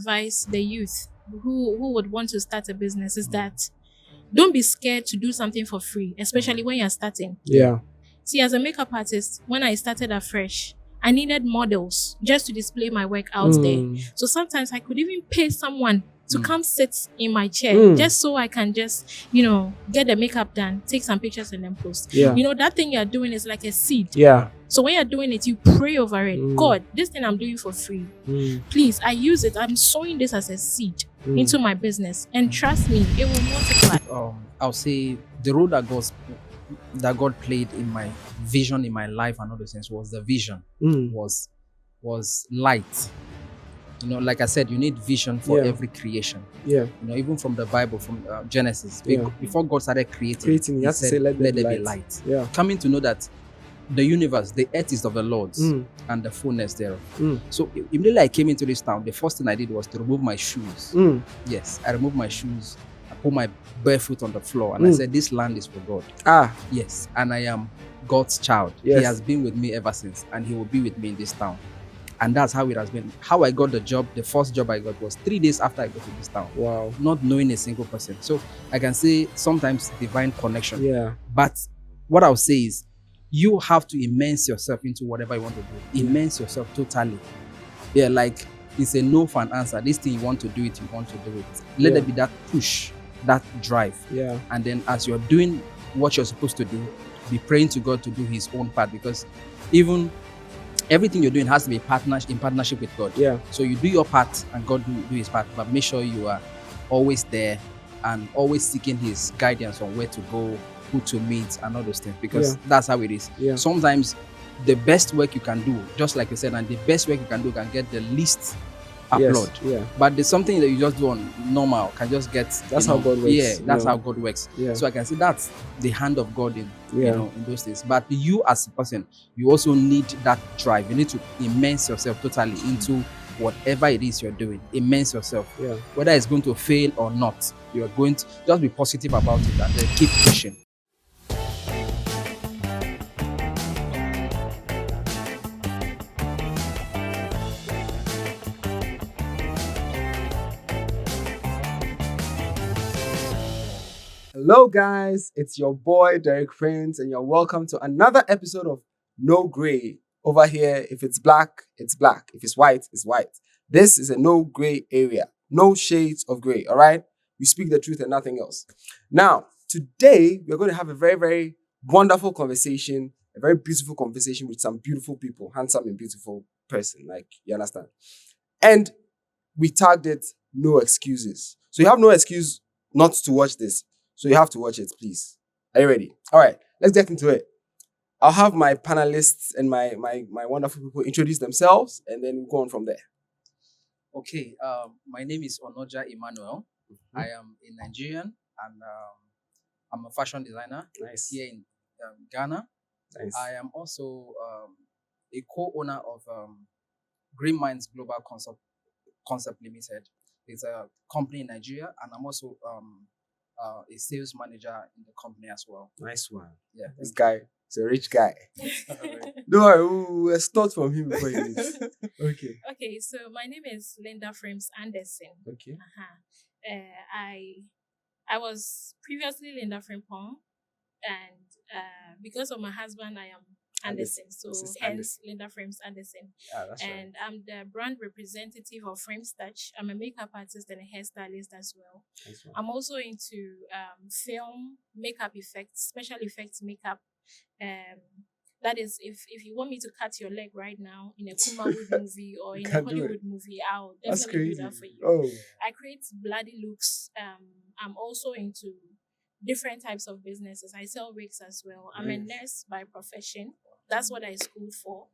advise the youth who would want to start a business is that don't be scared to do something for free, especially when you're starting. Yeah. See, as a makeup artist, when I started afresh, I needed models just to display my work out there. So sometimes I could even pay someone to come sit in my chair just so I can just, get the makeup done, take some pictures and then post. Yeah. That thing you're doing is like a seed. Yeah. So when you're doing it, you pray over it. God, this thing I'm doing for free. Please, I use it. I'm sowing this as a seed into my business. And trust me, it will multiply. I'll say the role that God played in my vision in my life and all those things was the vision was light. Like I said, you need vision for every creation. Yeah. Even from the Bible, from Genesis, Yeah. before God started creating, you he have to said, say, let there be light. Yeah. Coming to know that the universe, the earth is of the Lord's and the fullness thereof. So immediately I came into this town, the first thing I did was to remove my shoes. Yes, I removed my shoes. I put my barefoot on the floor and I said, this land is for God. Yes, and I am God's child. Yes. He has been with me ever since, and he will be with me in this town. And that's how it has been. How I got the job, the first job I got was 3 days after I got to this town. Wow. Not knowing a single person. So I can say sometimes divine connection. Yeah. But what I'll say is, you have to immerse yourself into whatever you want to do. Immerse yourself totally. Yeah, like it's a no for an answer. This thing you want to do it, you want to do it. Let there be that push, that drive. Yeah. And then as you're doing what you're supposed to do, be praying to God to do his own part, because even everything you're doing has to be in partnership with God. Yeah. So you do your part and God do his part, but make sure you are always there and always seeking his guidance on where to go, who to meet and all those things, because that's how it is. Yeah. Sometimes the best work you can do, just like you said, and the best work you can do can get the least upload. Yeah. But there's something that you just do on normal can just get. That's how God works. Yeah, that's how God works. Yeah. So I can say that's the hand of God in in those things. But you as a person, you also need that drive. You need to immerse yourself totally into whatever it is you're doing. Immerse yourself. Yeah. Whether it's going to fail or not, you are going to just be positive about it and then keep pushing. Hello guys, it's your boy Derek Prince and you're welcome to another episode of No Gray. Over here, if it's black, it's black. If it's white, it's white. This is a no gray area. No shades of gray, all right? We speak the truth and nothing else. Now, today, we're going to have a very, very wonderful conversation, a very beautiful conversation with some beautiful people, handsome and beautiful person, like, you understand? And we tagged it, no excuses. So you have no excuse not to watch this. So you have to watch it, please. Are you ready? All right, let's get into it. I'll have my panelists and my wonderful people introduce themselves, and then we'll go on from there. Okay, my name is Onoja Emmanuel. I am a Nigerian, and I'm a fashion designer here in Ghana. Nice. I am also a co-owner of Green Minds Global Concept Limited. It's a company in Nigeria, and I'm also a sales manager in the company as well. Nice one. Yeah, This guy is a rich guy. Don't worry, we'll start from him before he leaves. Okay. Okay, so my name is Linda Frames Anderson. Okay. I was previously Linda Frimpong, and because of my husband, I am Anderson. So Mrs. hence Anderson. Linda Frames Anderson. Yeah, that's And I'm the brand representative of Frames Touch. I'm a makeup artist and a hairstylist as well. Nice one. I'm also into film, makeup effects, special effects makeup. That is, if you want me to cut your leg right now in a Kumawood movie or in a can do Hollywood movie, I'll That's definitely crazy. do that for you. Oh, I create bloody looks. I'm also into different types of businesses. I sell wigs as well. I'm a nurse by profession. That's what I schooled for.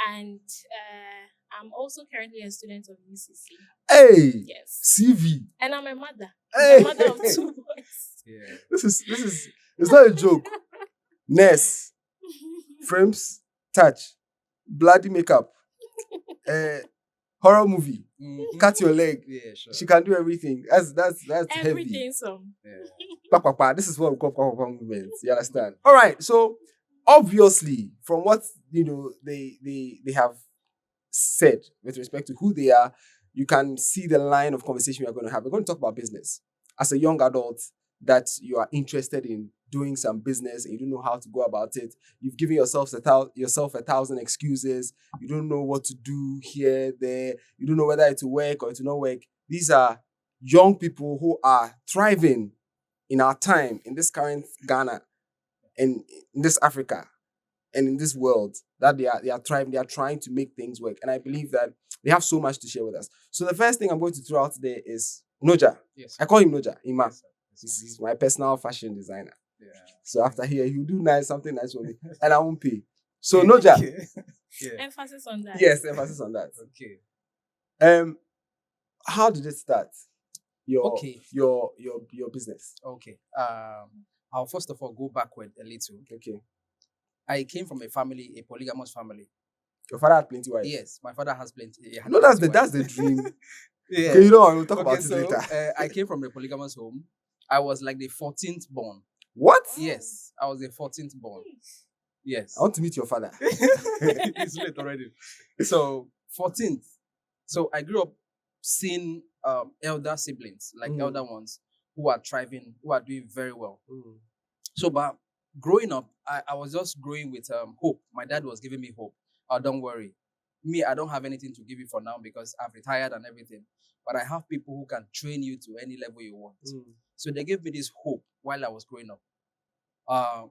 And I'm also currently a student of UCC. hey, Yes. CV. And I'm a mother. Hey. I'm a mother of 2 boys. yeah. This is. It's not a joke. Ness, frames, touch, bloody makeup, horror movie, cut your leg. Yeah, sure. She can do everything. That's heavy. Everything so. Yeah. This is what we call movements. You understand? All right. So obviously, from what they have said with respect to who they are, you can see the line of conversation we are going to have. We're going to talk about business. As a young adult that you are interested in doing some business and you don't know how to go about it, you've given yourself a thousand excuses. You don't know what to do here, there. You don't know whether it will work or it will not work. These are young people who are thriving in our time, in this current Ghana, and in this Africa, and in this world, that they are thriving, they are trying to make things work. And I believe that they have so much to share with us. So the first thing I'm going to throw out today is Noja. Yes. I call him Noja, Ima. Yes, sir. He's my personal fashion designer. Yeah. So after here, he'll do something nice for me, and I won't pay. So Noja. Yeah. Emphasis on that. Yes, emphasis on that. Okay. How did it start? Your business. Okay. I'll first of all go backward a little. Okay. I came from a polygamous family. Your father had plenty wives. Yes, my father has plenty. No, that's the dream. Yeah. Okay, we'll talk about it later. I came from a polygamous home. I was like the 14th born. What? Yes, I was the 14th born. Yes. I want to meet your father. It's late already. So 14th. So I grew up seeing elder siblings, like elder ones, who are thriving, who are doing very well. So, but growing up, I was just growing with hope. My dad was giving me hope. Oh, don't worry. Me, I don't have anything to give you for now because I've retired and everything. But I have people who can train you to any level you want. So they gave me this hope while I was growing up.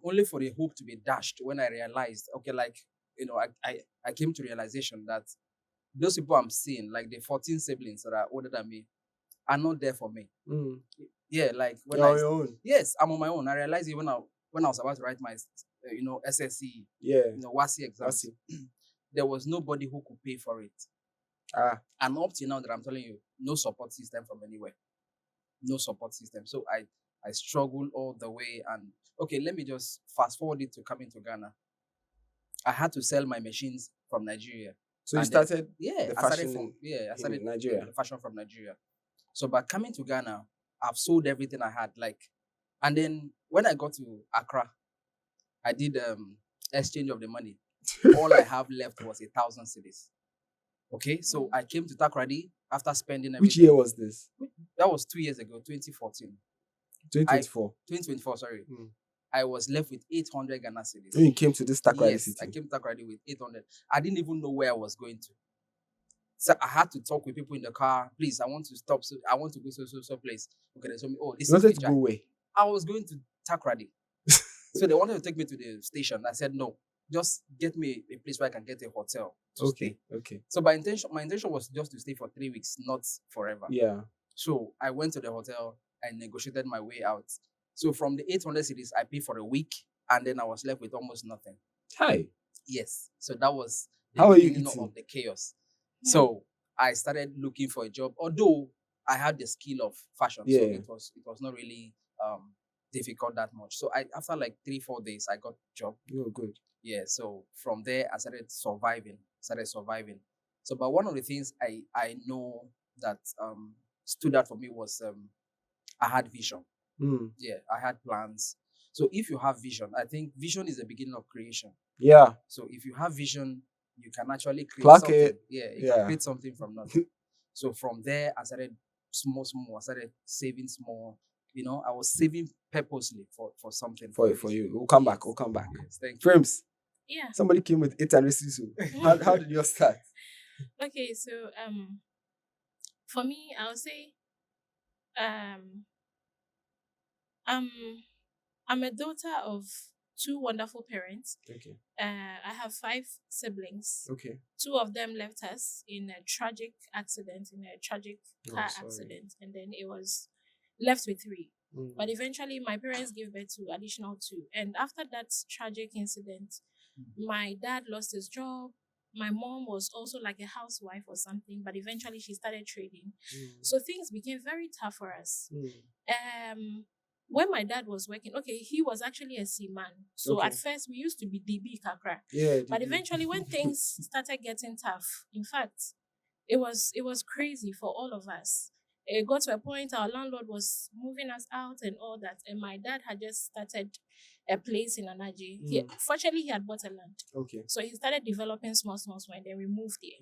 Only for the hope to be dashed when I realized, okay, like, I came to realization that those people I'm seeing, like the 14 siblings that are older than me, are not there for me. Yeah, like when you're on your own. Yes, I'm on my own. I realized it when I was about to write my, SSC, WASI exams, there was nobody who could pay for it. And up to now that I'm telling you, no support system from anywhere. No support system. So I struggled all the way. And okay, let me just fast forward it to coming to Ghana. I had to sell my machines from Nigeria. So you started the fashion I started in Nigeria. The fashion from Nigeria. So by coming to Ghana, I've sold everything I had. And then when I got to Accra, I did exchange of the money. All I have left was 1,000 cedis. Okay, so I came to Takrady after spending everything. Which year was this? That was 2 years ago, 2014. 2024. 2024, sorry. I was left with 800 Ghana cedis. When you came to this Takrady city? I came to Takrady with 800. I didn't even know where I was going to. So I had to talk with people in the car. Please, I want to stop. So I want to go so place. Okay, they told me, this you is wanted to go where? I was going to Takrady. So they wanted to take me to the station. I said, no, just get me a place where I can get a hotel to stay. Okay. So my intention was just to stay for 3 weeks, not forever. Yeah. So I went to the hotel and negotiated my way out. So from the 800 cedis, I paid for a week, and then I was left with almost nothing. Hi. Yes. So that was the beginning of the chaos. So I started looking for a job, although I had the skill of fashion. So it was not really difficult that much. So after like 3-4 days, I got a job. Oh, good. Yeah. So from there, I started surviving. So, but one of the things I know that stood out for me was I had vision. Yeah, I had plans. So if you have vision, I think vision is the beginning of creation. Yeah. So if you have vision, you can actually create something. You can create something from nothing. So from there, I started small. I started saving small. I was saving purposely for something. For you. We'll come back. Yes, thank you. Frames. Yeah. Somebody came with 800 cedis. How did yours start? Okay, so for me, I would say I'm a daughter of 2 wonderful parents. Okay. I have 5 siblings. Okay. 2 of them left us in a tragic car accident, and then it was left with 3. But eventually, my parents gave birth to additional 2. And after that tragic incident, my dad lost his job. My mom was also like a housewife or something, but eventually she started trading. So things became very tough for us. When my dad was working, he was actually a seaman. So at first we used to be DB Kakra. Yeah. But eventually when things started getting tough, in fact, it was crazy for all of us. It got to a point our landlord was moving us out and all that. And my dad had just started a place in Anaji. Fortunately, he had bought a land. Okay. So he started developing small, and then we moved here.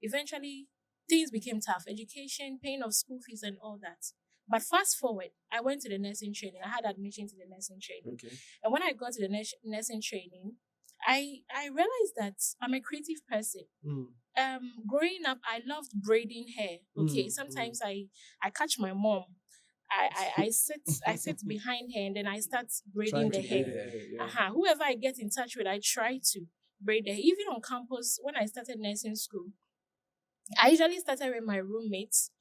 Eventually, things became tough. Education, paying of school fees, and all that. But fast forward, I went to the nursing training. I had admission to the nursing training. Okay. And when I got to the nursing training, I realized that I'm a creative person. Growing up, I loved braiding hair. Okay, sometimes I catch my mom. I sit behind her and then I start braiding the hair. Whoever I get in touch with, I try to braid the hair. Even on campus, when I started nursing school, I usually started with my roommates.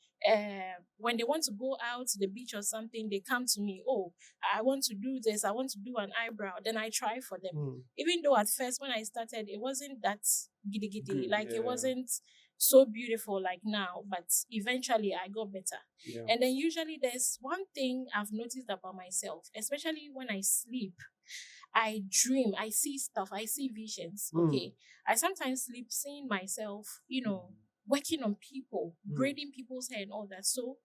When they want to go out to the beach or something, they come to me. Oh, I want to do this. I want to do an eyebrow. Then I try for them. Even though at first when I started, it wasn't that giddy giddy. It wasn't so beautiful like now. But eventually I got better. Yeah. And then usually there's one thing I've noticed about myself, especially when I sleep. I dream. I see stuff. I see visions. Okay. I sometimes sleep seeing myself, working on people, braiding people's hair and all that. So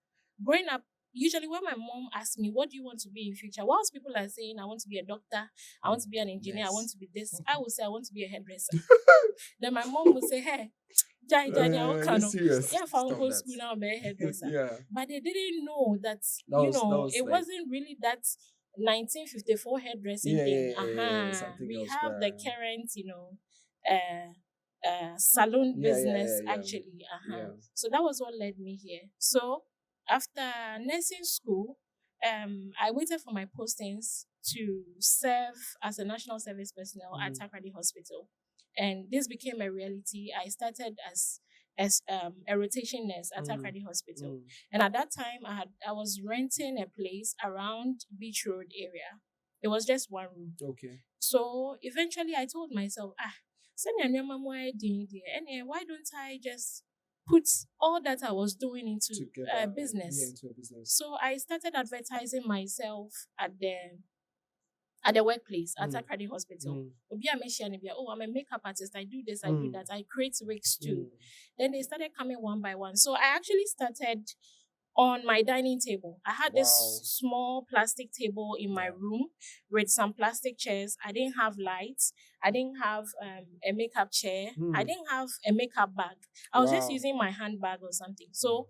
growing up, usually when my mom asks me, what do you want to be in future? Whilst people are saying, I want to be a doctor, I want to be an engineer, I want to be this, I would say, I want to be a hairdresser. Then my mom would say, hey, serious. Yeah, from school now, I'm a hairdresser. Yeah. But they didn't know that, it wasn't really that 1954 hairdressing thing. We have the current, salon business actually. So that was what led me here. So after nursing school, I waited for my postings to serve as a national service personnel at Takrady Hospital, and this became a reality. I started as a rotation nurse at Takrady Hospital, and at that time I was renting a place around Beach Road area. It was just one room. Okay. So eventually I told myself, why don't I just put all that I was doing into a business? So I started advertising myself at the workplace at Takrady Hospital. Oh, I'm a makeup artist. I do this, I do that. I create wigs too. Then they started coming one by one. So I actually started on my dining table. I had this small plastic table in my room with some plastic chairs. I didn't have lights. I didn't have a makeup chair. I didn't have a makeup bag. I was just using my handbag or something. So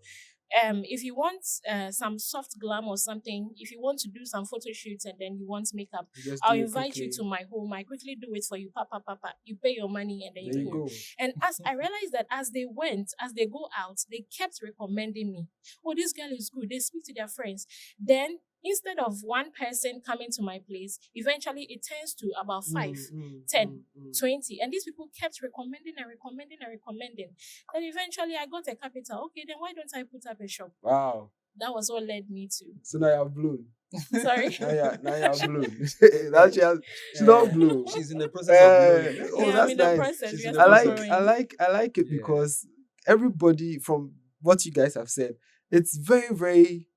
if you want some soft glam or something, if you want to do some photo shoots and then you want makeup, I'll invite you to my home. I quickly do it for you. Papa. You pay your money and then you go. And as I realized that as they go out, they kept recommending me. Oh, this girl is good. They speak to their friends. Then instead of one person coming to my place, eventually it turns to about 5, 10, 20. And these people kept recommending. Then eventually I got a capital. Okay, then why don't I put up a shop? Wow. That was what led me to. So now you have blown. Sorry? now you have blown. She's not blown. She's in the process of blowing. Oh, yeah, that's I'm in the nice. process. I like it because everybody, from what you guys have said, it's very, very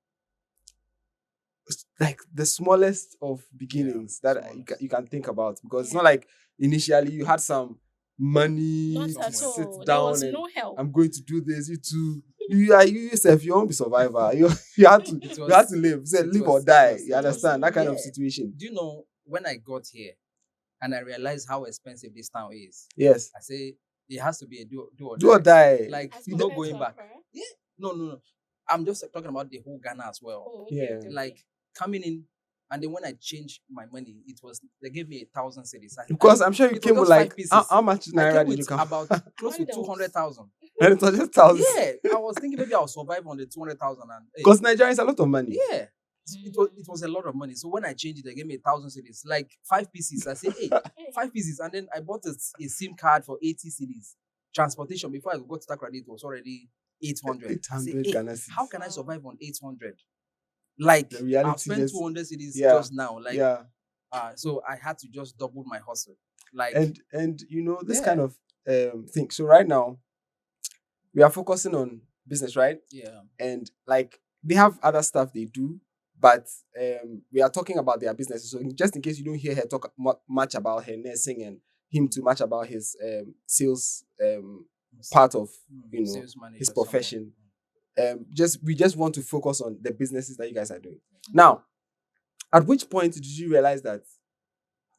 like the smallest of beginnings that you can think about, because it's not like initially you had some money Not to sit all. down There was and no help. I'm going to do this. You too. You yourself, you won't be survivor. You had to live. You said live or die. You understand that kind of situation. Do you know when I got here and I realized how expensive this town is? Yes. I say it has to be a do or die. Like you're not going back. Yeah. No. I'm just talking about the whole Ghana as well. Oh, okay, Yeah. okay. Like coming in, and then when I changed my money, they gave me 1,000 cedis. Because I'm sure you came with like how much naira did you come? About close to 200,000. And it was just 1,000. Yeah, I was thinking maybe I'll survive on the 200,000. Because Nigeria is a lot of money. Yeah, it was a lot of money. So when I changed it, they gave me 1,000 cedis, like 5 pieces. I said, hey, 5 pieces, and then I bought a SIM card for 80 cedis. Transportation before I got to Takrady, it was already 800. 800 Ghana cedis. How can I survive on 800? Like The reality I've spent is- 200 cedis Yeah. just now. Like Yeah. so I had to just double my hustle. Like And you know this Yeah. kind of thing. So right now we are focusing on business, right? yeah. And like they have other stuff they do, but we are talking about their businesses. So just in case you don't hear her talk much about her nursing and him too much about his sales part of Sales manager his somewhere. profession. We just want to focus on the businesses that you guys are doing. Now, at which point did you realize that?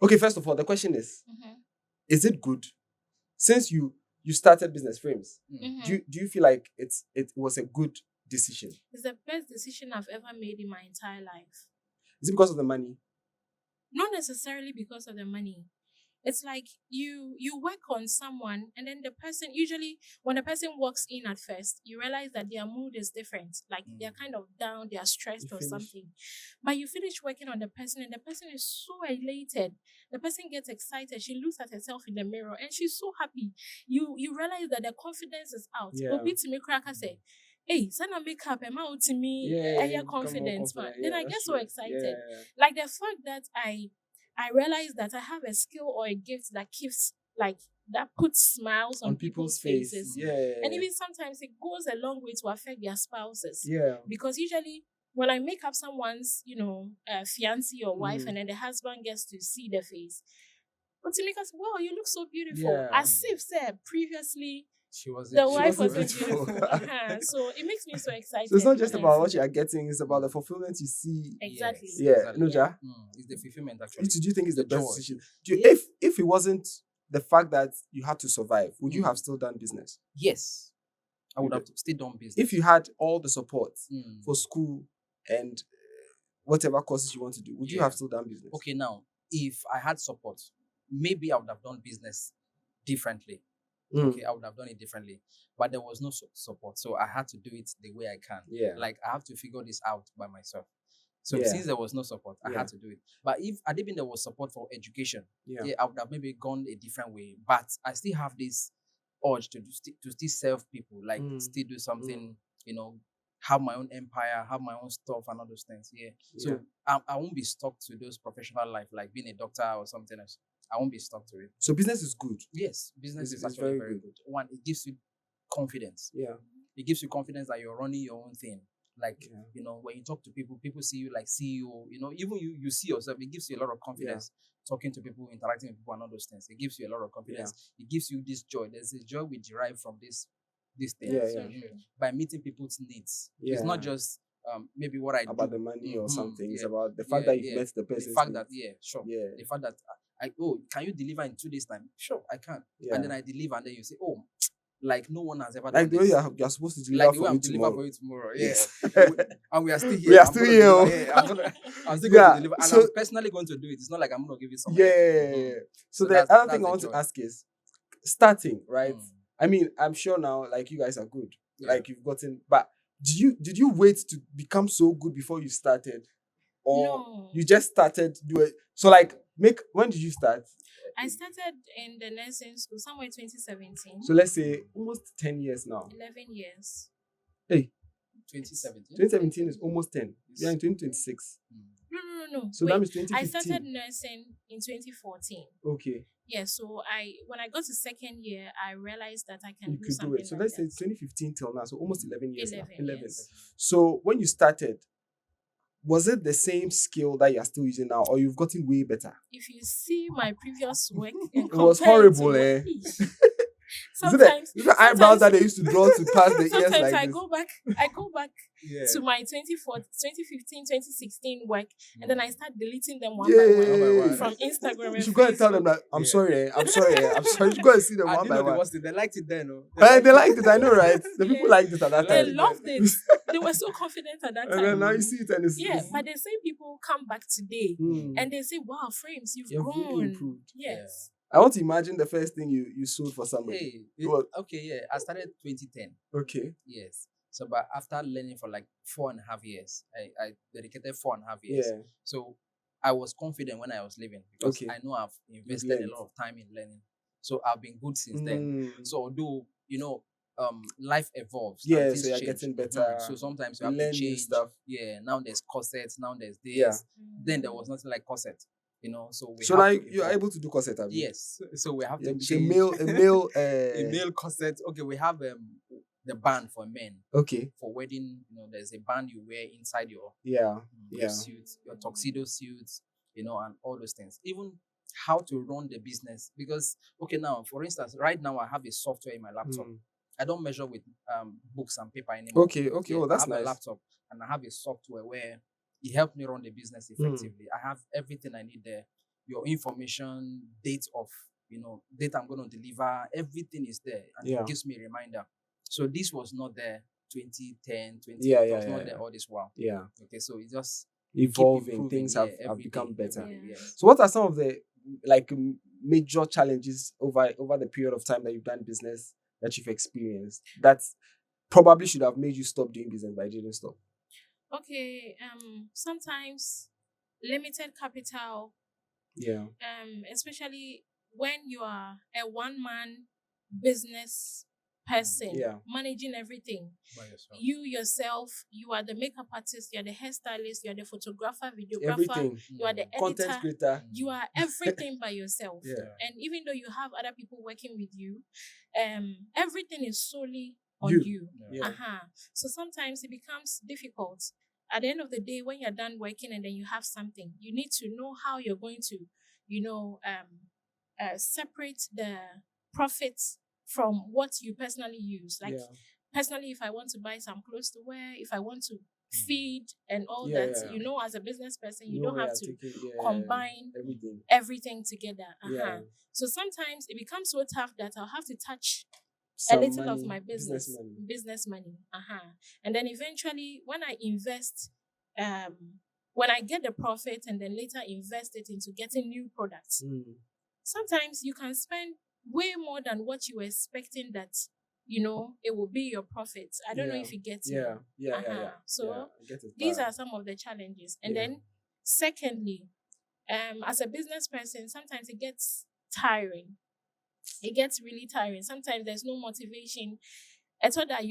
Okay, first of all, the question is it good? Since you you started Business Frames. Mhm. Do you feel like it was a good decision? It's the best decision I've ever made in my entire life. Is it because of the money? Not necessarily because of the money. It's like you work on someone, and then the person, usually when the person walks in at first, you realize that their mood is different. Like they're kind of down, they're stressed or something. But you finish working on the person, and the person is so elated. The person gets excited. She looks at herself in the mirror and she's so happy. You realize that the confidence is out. Yeah. Obi to me crack say, hey, send a makeup and out to me, Yeah, confidence, man. Then I get so true. excited. Yeah. Like the fact that I realized that I have a skill or a gift that keeps that puts smiles on people's faces. Yeah. And even sometimes it goes a long way to affect their spouses. Yeah. Because usually when I make up someone's, fiancé or wife, and then the husband gets to see the face, but to make us, wow, you look so beautiful. Yeah. As if said previously The wife wasn't wasn't beautiful. beautiful. So it makes me so excited. So it's not just when I about see what you are getting, it's about the fulfillment you see. Exactly. Yeah. Exactly. Nuja? It's the fulfillment actually. Do you think it's the The best joy. decision? If it wasn't the fact that you had to survive, would you Mm. have still done business? Yes. I would You have still done business. If you had all the support Mm. for school and whatever courses you want to do, would you Yeah. have still done business? Okay, now, if I had support, maybe I would have done business differently. Mm. Okay, I would have done it differently. But there was no support. So I had to do it the way I can. Yeah. Like, I have to figure this out by myself. So Yeah. since there was no support, I Yeah. had to do it. But if I didn't, there was support for education, Yeah. I would have maybe gone a different way. But I still have this urge to still serve people, like Mm. still do something, have my own empire, have my own stuff and all those things. Yeah. So I won't be stuck to those professional life, like being a doctor or something else. I won't be stuck to it. So business is good. Yes, business It's is actually very very good. good. One, it gives you confidence. Yeah. It gives you confidence that you're running your own thing. Like, Yeah. when you talk to people, people see you like CEO, even you see yourself, it gives you a lot of confidence. Talking to people, interacting with people and all those things. It gives you a lot of confidence. It gives you this joy. There's a joy we derive from this thing. Yeah, So yeah. true. By meeting people's needs. Yeah. It's not just maybe what I do. About the money or Mhm, something. It's yeah. about the fact Yeah, that you yeah. met the person. The fact that, sure. Yeah. The fact that can you deliver in 2 days time? Sure, I can. Yeah. And then I deliver, and then you say, oh, like no one has ever Like done the way this. you're supposed to Like deliver the way for I'm me deliver tomorrow. for you tomorrow. Yes. Yeah. And we are still here. We are I'm still gonna here. deliver. Yeah, I'm still going Yeah, to deliver. And so- I'm personally going to do it. It's not like I'm going to give you something. Yeah. So the that's- other that's thing I the want joy. to ask is starting, right? Mm. I mean, I'm sure now, like you guys are good. Yeah. Like you've gotten, but did you wait to become so good before you started? Or No. you just started do it? So like when did you start? I started in the nursing school somewhere 2017. So let's say almost 10 years now. 11 years. 2017. 2017 is almost 10. We are in 2026. No. So Wait, that means I 2015. started nursing in 2014. Okay. Yeah, so when I got to second year, I realized that I can You do could do something it. So like let's say that. 2015 till now. So almost 11 years now. 11. years. So when you started, was it the same skill that you're still using now, or you've gotten way better? If you see my previous work, and It was compare to horrible, what- eh? Sometimes, is it the eyebrows that they used to draw to pass the ears sometimes like I this? go back Yeah. to my 2015, 2016 work, and then I start deleting them one Yeah. by One one by from one. Instagram. You and should go and tell them Facebook. that I'm Yeah. sorry, I'm sorry. You should go and see them I one didn't by know the one. worst thing. They liked it then. They liked it, I know, right? The people Yeah. liked it at that They time. loved it. They were so confident at that And then time. now you see it and it's Yeah, but the same people come back today and they say, "Wow, Frames, you've You've really grown." improved. Yes. I want to imagine the first thing you sold for somebody. Hey, What? okay, yeah. I started 2010. Okay. Yes. So, but after learning for like 4.5 years, I dedicated 4.5 years. Yeah. So I was confident when I was leaving because Okay. I know I've invested learned. a lot of time in learning. So I've been good since then. Mm. So although, life evolves. and Yeah, things so you're change. getting better. So sometimes you You have to learn new change stuff. Yeah. Now there's corsets. Now there's this. Yeah. Then there was nothing like corset. So we So have now to you're evolve. able to do corset, have you? Yes. So we have Yeah, to it's change. a male A male corset. Okay, we have the band for men. Okay. For wedding, there's a band you wear inside your Yeah. your Yeah. suits, your tuxedo suits, and all those things. Even how to run the business. Because, okay, now, for instance, right now I have a software in my laptop. Mm. I don't measure with books and paper anymore. Okay. Yeah, Oh, that's I have nice. a laptop and I have a software where it helped me run the business effectively. I have everything I need there. Your information, date of date I'm going to deliver, everything is there, and Yeah. it gives me a reminder. So this was not there 2010, 20, Yeah, it yeah, was yeah, not yeah. there all this while. Yeah. Okay, so it just Evolving, improving, things yeah, have every become day, better. every day, Yeah. yes. So what are some of the major challenges over the period of time that you've done business that you've experienced that probably should have made you stop doing business but you didn't stop? Okay. Sometimes limited capital, Yeah. especially when you are a one-man business person Yeah. managing everything. By yourself. You yourself, you are the makeup artist, you are the hairstylist, you are the photographer, videographer, Everything. you are the Content editor. creator. You are everything by yourself. Yeah. And even though you have other people working with you, everything is solely on You. you. Yeah. So sometimes it becomes difficult. At the end of the day, when you're done working and then you have something, you need to know how you're going to, separate the profits from what you personally use. Like Yeah. personally, if I want to buy some clothes to wear, if I want to feed and all Yeah, that, yeah. as a business person, you No don't way have I'm to taking, combine everything. everything together. Yeah. So sometimes it becomes so tough that I'll have to touch Some a little money, of my business money. And then eventually, when I invest, when I get the profit and then later invest it into getting new products, sometimes you can spend way more than what you were expecting that it will be your profits. I don't know if you get me. Yeah. So Yeah, I get it. these are some of the challenges. And then secondly, as a business person, sometimes it gets tiring. It gets really tiring. Sometimes there's no motivation. I thought that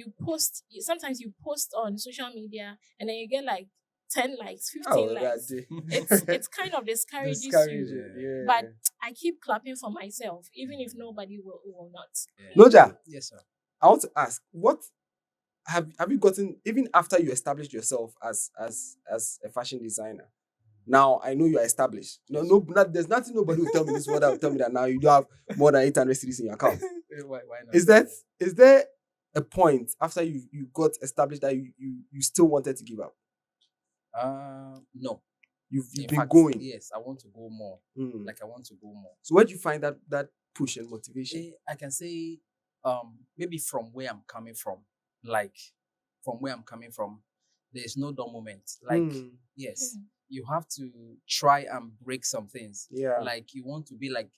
sometimes you post on social media and then you get like 10 likes, 15 likes. It's kind of discourages you. Yeah. But I keep clapping for myself, even if nobody will not. Yeah. Noja, Yes, sir. I want to ask, what have you gotten, even after you established yourself as a fashion designer? Now I know you are established. There's nothing nobody will tell me this world that will tell me that now you don't have more than 800 cities in your account. Why not? Is there a point after you got established that you still wanted to give up? No. You've In been fact, going. Yes, I want to go more. Like I want to go more. So where do you find that push and motivation? I can say, maybe from where I'm coming from. There's no dull moment. Yes, you have to try and break some things. Yeah. Like you want to be like,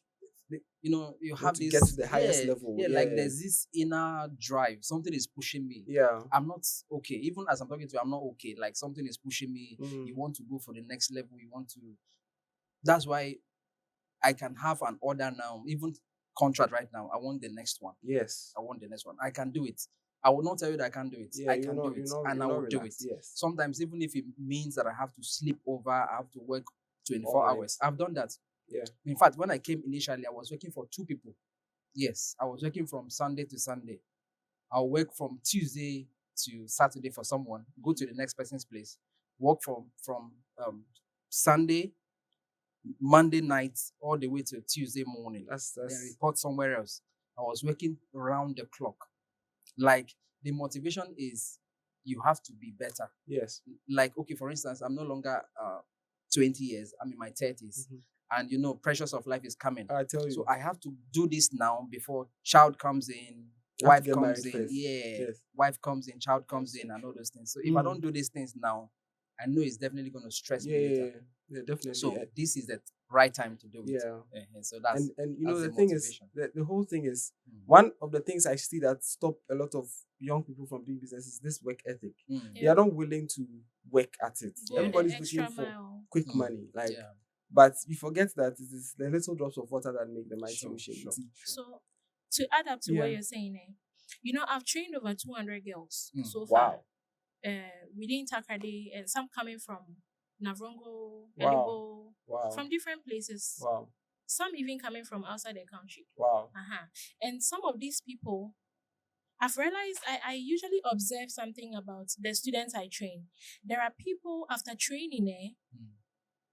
you have to this, get to the highest level. Yeah, like there's this inner drive. Something is pushing me. Yeah. I'm not okay. Even as I'm talking to you, I'm not okay. Like something is pushing me. You want to go for the next level. That's why I can have an order now, even contract right now. I want the next one. Yes. I want the next one. I can do it. I will not tell you that I can't do it. Yeah, I can do it, and I will do it. Yes. Sometimes, even if it means that I have to sleep over, I have to work 24 hours. I've done that. Yeah. In fact, when I came initially, I was working for 2 people. Yes, I was working from Sunday to Sunday. I'll work from Tuesday to Saturday for someone, go to the next person's place, work from Sunday, Monday night, all the way to Tuesday morning. Then report somewhere else. I was working around the clock. Like, the motivation is you have to be better. Yes. Like, okay, for instance, I'm no longer 20 years. I'm in my 30s. And, pressures of life is coming. I tell you. So I have to do this now before child comes in, wife comes in. Yeah. Yes. Wife comes in, child comes in, and all those things. So if I don't do these things now, I know it's definitely going to stress me later. Yeah, definitely. So this is the right time to do it. Yeah. So that's and that's the the thing is, motivation. the whole thing is, one of the things I see that stop a lot of young people from doing business is this work ethic. They are not willing to work at it. Everybody's looking for quick money. But you forget that it is the little drops of water that make the mighty ocean. So to add up to what you're saying, I've trained over 200 girls so Wow. far. Within Takrady, and some coming from Navrongo, Elibo, from different places. Wow. Some even coming from outside the country. Wow. And some of these people, I've realized I usually observe something about the students I train. There are people after training,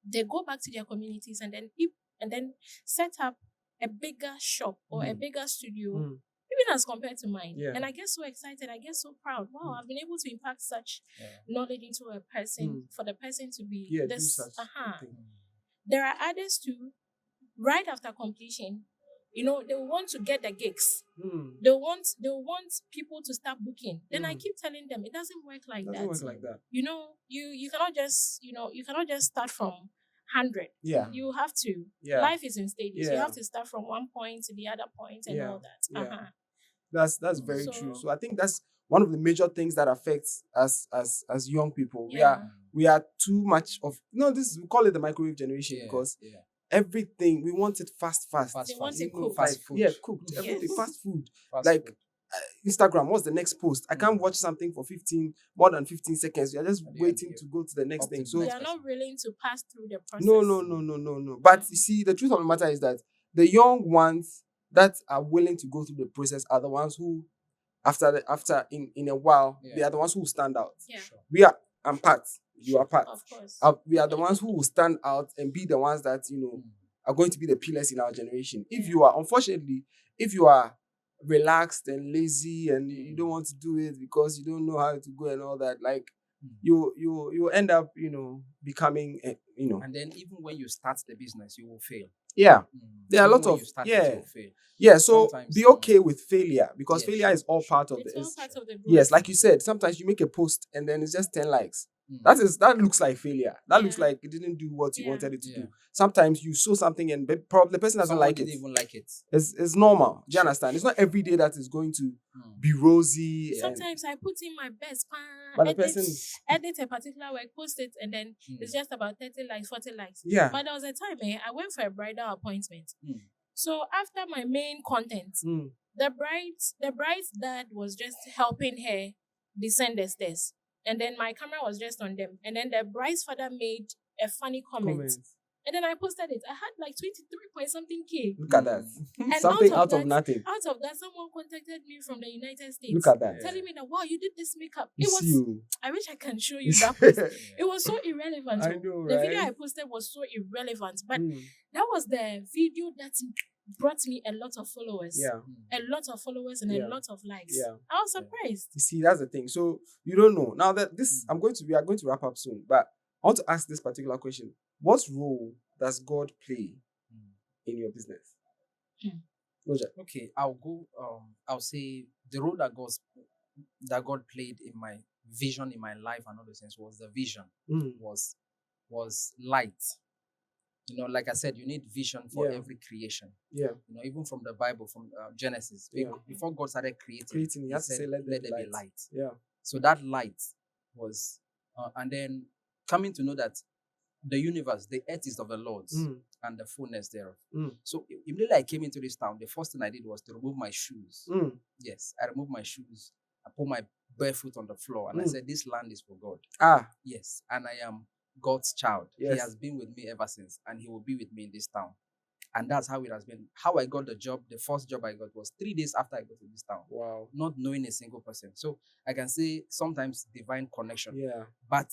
they go back to their communities and then set up a bigger shop or a bigger studio, even as compared to mine. Yeah. And I get so excited. I get so proud. Wow, I've been able to impact such knowledge into a person, for the person to be this. There are others too, right after completion, they want to get the gigs. Mm. They want people to start booking. Then I keep telling them it doesn't work like Doesn't work like that. You cannot just start from 100. Yeah. You have to. Yeah. Life is in stages. Yeah. You have to start from one point to the other point and all that. Yeah. That's very So- true. So I think that's one of the major things that affects us as young people. Yeah. We are too much of we call it the microwave generation because everything we want it fast. They want it cooked. Fast food. Yeah, cooked. Yes. Everything fast food. Fast Like food. Instagram, what's the next post? I can't watch something for more than 15 seconds. You're just And waiting yeah. to go to the next Up to thing. the So They next are not willing to pass through the process. no. But you see, the truth of the matter is that the young ones that are willing to go through the process are the ones who, after in a while, they are the ones who will stand out. Yeah. Sure. I'm part. You are part. Of course. We are the ones who will stand out and be the ones that are going to be the pillars in our generation. If you are relaxed and lazy and you don't want to do it because you don't know how to go and all that, like you end up becoming And then even when you start the business, you will fail. yeah. There are a Even lot when of you start it, yeah. you will fail. Yeah, so Sometimes, be okay with failure because Yeah, failure is all part of It's the all part of the growth. yes, like you said, sometimes you make a post and then it's just 10 likes. Mm. That looks like failure. That looks Yeah. like it didn't do what you Yeah. wanted it to Yeah. do. Sometimes you saw something and probably the person doesn't Someone like it. didn't even like it. It's normal. Do you Sure. understand? It's not every day that is going to Mm. be rosy. And, Sometimes I put in my best, but the edit, person, edit a particular work, post it, and then Mm. it's just about 30 likes, 40 likes. yeah. But there was a time I went for a bridal appointment. Mm. So after my main content, Mm. the bride's dad was just helping her descend the stairs. And then my camera was just on them. And then the bride's father made a funny comment. Comments. And then I posted it. I had like 23 point something K. Look at that. And Something out out of of that- nothing. Out of that, someone contacted me from the United States. Look at that. Telling me that, wow, you did this makeup. You It was, see you. I wish I can show you that post. Yeah. It was so irrelevant. I know, The right? video I posted was so irrelevant. But Mm. that was the video that brought me a lot of followers. Yeah. A lot of followers and Yeah. a lot of likes. Yeah. I was surprised. You see, that's the thing. So you don't know. Now that Mm. we are going to wrap up soon, but I want to ask this particular question. What role does God play Mm. in your business? Hmm. Roger. Okay, I'll say the role that God played in my vision in my life and all those things was the vision Mm. was light. Like I said, you need vision for Yeah. every creation. Yeah. Even from the Bible, from Genesis, Yeah. before God started creating, Creating, you he have to said, say, let there be be light. light. Yeah. So that light was, and then coming to know that the universe, the earth is of the Lord's Mm. and the fullness thereof. Mm. So immediately I came into this town, the first thing I did was to remove my shoes. Mm. Yes, I removed my shoes. I put my barefoot on the floor and I Mm. said, this land is for God. Ah. Yes, and I am God's child. Yes. He has been with me ever since, and he will be with me in this town. And that's how it has been. How I got the job, the first job I got was 3 days after I got to this town, Wow. not knowing a single person. So I can say sometimes divine connection. Yeah. But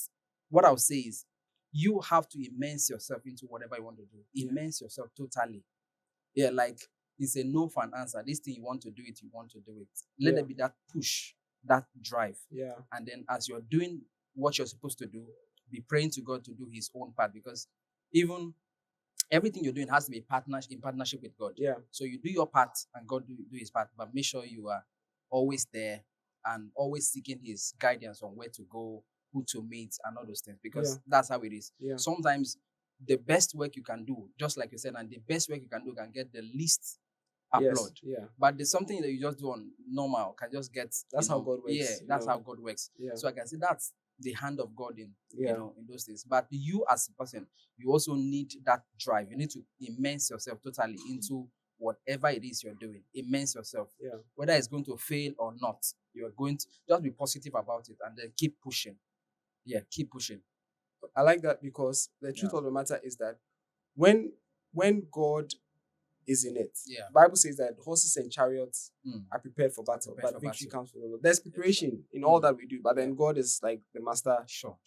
what I'll say is, you have to immerse yourself into whatever you want to do. Yeah. Immerse yourself totally. Yeah, like it's a no for an answer. This thing you want to do it, you want to do it. Let Yeah. there be that push, that drive. Yeah. And then as you're doing what you're supposed to do, be praying to God to do his own part, because even everything you're doing has to be in partnership with God. Yeah. So you do your part and God do his part, but make sure you are always there and always seeking his guidance on where to go, who to meet, and all those things, because that's how it is. Yeah. Sometimes the best work you can do, just like you said, and the best work you can do can get the least upload. Yes. Yeah. But there's something that you just do on normal can just get. That's how God works, Yeah, you that's know. how God works. Yeah. So I can say that's the hand of God in Yeah. in those things. But you as a person, you also need that drive. You need to immerse yourself totally into whatever it is you're doing. Immerse yourself. Yeah. Whether it's going to fail or not, you're going to just be positive about it and then keep pushing. Yeah, keep pushing. I like that because the truth Yeah. of the matter is that when God is in it, Yeah. Bible says that horses and chariots Mm. are prepared for battle, Prepared but for victory battle. comes from the Lord. There's preparation in all Mm. that we do, but then God is like the master Sure.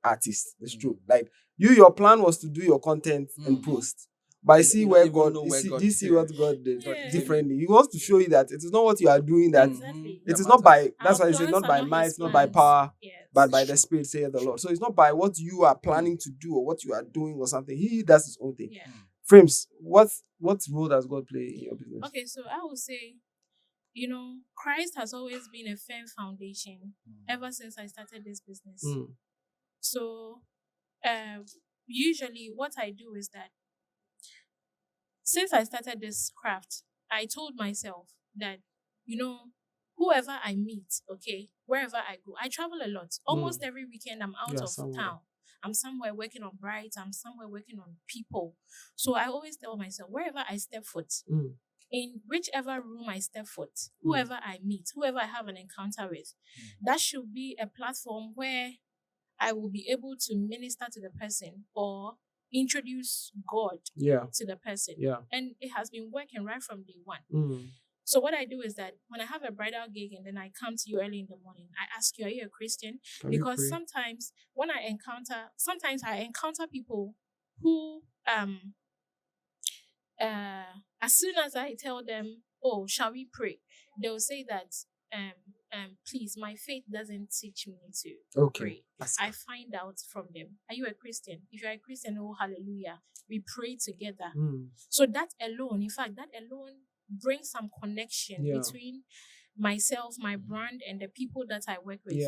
artist. It's Mm. true. Like your plan was to do your content and Mm. post. But I You see don't where even God, know you where see, God do you see did. what God did Yeah. differently? He wants to show you that it is not what you are doing that Exactly. it That is not by, matters. that's Our why he says plans not are by not might, his not by plans. power, Yes. but by the Spirit, saith the Lord. So it's not by what you are planning to do or what you are doing or something. He does his own thing. Yeah. Frames, what role does God play in your business? Okay, so I would say, Christ has always been a firm foundation ever since I started this business. So, usually what I do is that since I started this craft, I told myself that, whoever I meet, okay, wherever I go, I travel a lot. Almost every weekend, I'm out of town. I'm somewhere working on brides. I'm somewhere working on people. So I always tell myself, wherever I step foot, in whichever room I step foot, whoever I meet, whoever I have an encounter with, that should be a platform where I will be able to minister to the person or introduce God to the person. Yeah. And it has been working right from day one. So what I do is that when I have a bridal gig and then I come to you early in the morning, I ask you, are you a Christian? Because sometimes I encounter people who as soon as I tell them, oh, shall we pray? They'll say that please, my faith doesn't teach me to pray. I find out from them. Are you a Christian? If you're a Christian, oh hallelujah, we pray together. So that alone brings some connection between myself, my brand, and the people that I work with.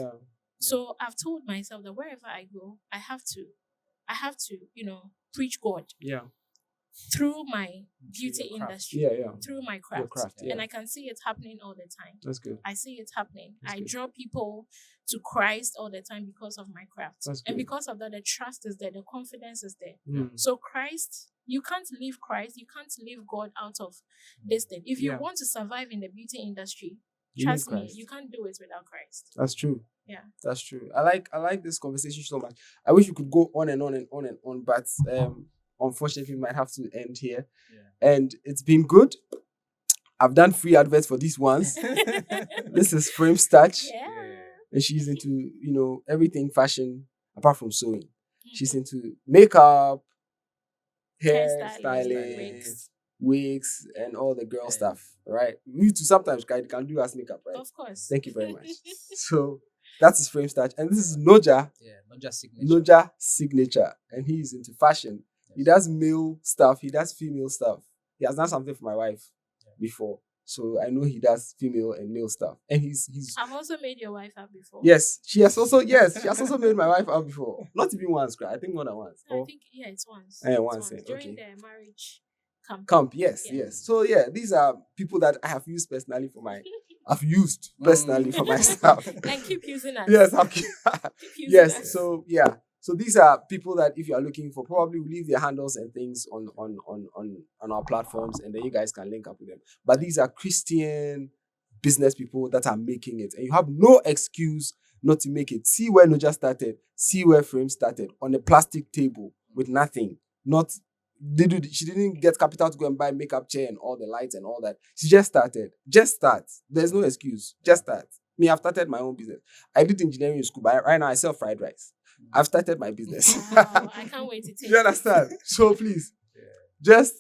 So I've told myself that wherever I go, I have to, preach God. Through my beauty industry, through my craft. And I can see it happening all the time. That's good. I see it happening. I draw people to Christ all the time because of my craft. And because of that, the trust is there, the confidence is there. So Christ, you can't leave Christ, you can't leave God out of this thing. If you want to survive in the beauty industry, trust me, you can't do it without Christ. That's true. Yeah. That's true. I like this conversation so much. I wish we could go on and on and on and on, but unfortunately, we might have to end here. And it's been good. I've done free adverts for these ones. This is Frame Starch. And she's into, everything fashion apart from sewing. She's into makeup, hair styling, wigs, and all the girl stuff, right? You too sometimes can do as makeup, right? Of course. Thank you very much. So that's his Frame Starch. And this is Noja. Noja Signature. Noja Signature. And he's into fashion. He does male stuff. He does female stuff. He has done something for my wife before. So I know he does female and male stuff. And he's I've also made your wife up before. Yes. She has also made my wife up before. Not even once, I think more than once. I think it's once. Once. During the marriage camp. Yes. So these are people that I have used personally for my I've used personally for my stuff. And keep using us. Yes, keep using us. So these are people that if you are looking for, probably we'll leave their handles and things on our platforms, and then you guys can link up with them. But these are Christian business people that are making it, and you have no excuse not to make it. See where Noja started. See where Frame started on a plastic table with nothing. She didn't get capital to go and buy makeup chair and all the lights and all that. She just started. Just start. There's no excuse. Just start. Me, I've started my own business. I did engineering in school, but right now I sell fried rice. I've started my business. Wow, I can't wait to take. You understand? So please, just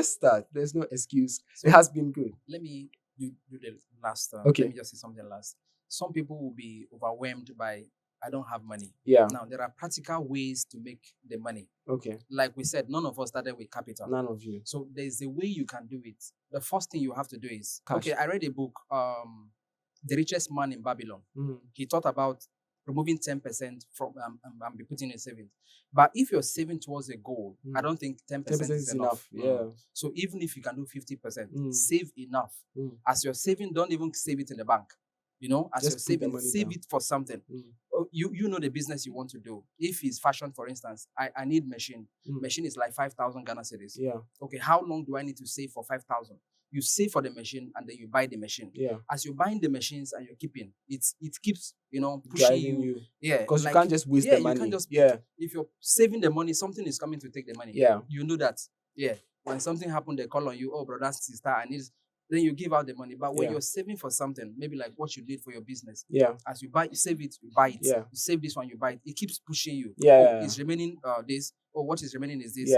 start. There's no excuse. So it has been good. Let me do the last. Okay. Let me just say something last. Some people will be overwhelmed by, I don't have money. Yeah. Now, there are practical ways to make the money. Okay. Like we said, none of us started with capital. None of you. So there's a way you can do it. The first thing you have to do is, cash. Okay, I read a book, The Richest Man in Babylon. Mm-hmm. He thought about removing 10% from and be putting in savings. But if you're saving towards a goal, I don't think 10% is enough. Yeah. So even if you can do 50%, save enough. As you're saving, don't even save it in the bank. As you're saving, save it for something. You know the business you want to do. If it's fashion, for instance, I need machine. Machine is like 5,000 Ghana cedis. Yeah. Okay, how long do I need to save for 5,000? You save for the machine and then you buy the machine. Yeah. As you're buying the machines and you're keeping, it keeps, pushing driving you. Yeah. Because you can't just waste the money. You can't just, yeah. If you're saving the money, something is coming to take the money. Yeah. You know that. Yeah. When something happened, they call on you, oh, brother, sister, I need. Then you give out the money. But when you're saving for something, maybe like what you did for your business, as you save it, you buy it. Yeah. You save this one, you buy it. It keeps pushing you. Yeah. It's remaining this. Oh, what is remaining is this.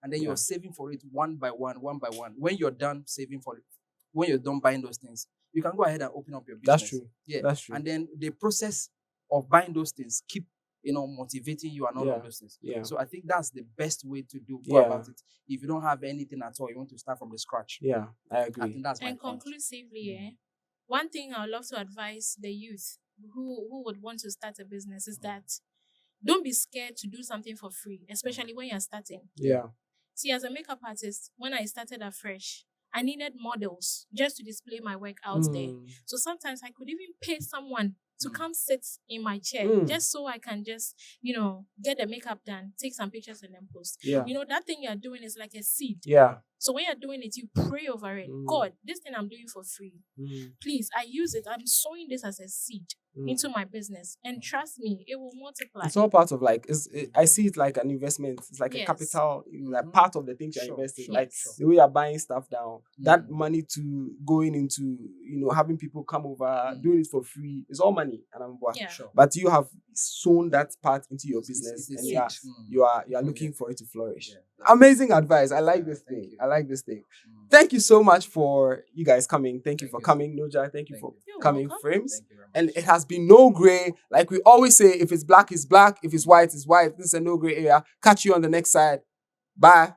And then you're saving for it one by one. When you're done saving for it, when you're done buying those things, you can go ahead and open up your business. That's true. Yeah. That's true. And then the process of buying those things keep motivating you and all of those things. Yeah. So I think that's the best way to go Yeah. about it. If you don't have anything at all, you want to start from the scratch. Yeah, I I agree. think that's my And point. conclusively, one thing I would love to advise the youth who would want to start a business is that don't be scared to do something for free, especially when you're starting. Yeah. See, as a makeup artist, when I started afresh, I needed models just to display my work out there. So sometimes I could even pay someone to come sit in my chair just so I can just, get the makeup done, take some pictures and then post. Yeah. That thing you're doing is like a seed. Yeah. So when you're doing it, you pray over it. God, this thing I'm doing for free. Please, I use it. I'm sowing this as a seed into my business. And trust me, it will multiply. It's all part of I see it like an investment. It's like a Yes. capital, like part of the things you're Sure, investing. sure, Like sure. the way you're buying stuff down, that money to going into, having people come over, doing it for free, it's all money. And I'm Yeah. Sure. But you have sown that part into your It's business, a and seed. you are looking for it to flourish. Yeah. Amazing advice. I like this Thank thing. you. I like this thing. Thank you so much for you guys coming. Thank you Thank for you. coming, Noja. Thank you Thank for you. You're coming, welcome. Frames. Thank you very much. And it has been no gray. Like we always say, if it's black, it's black. If it's white, it's white. This is a no gray area. Catch you on the next side. Bye.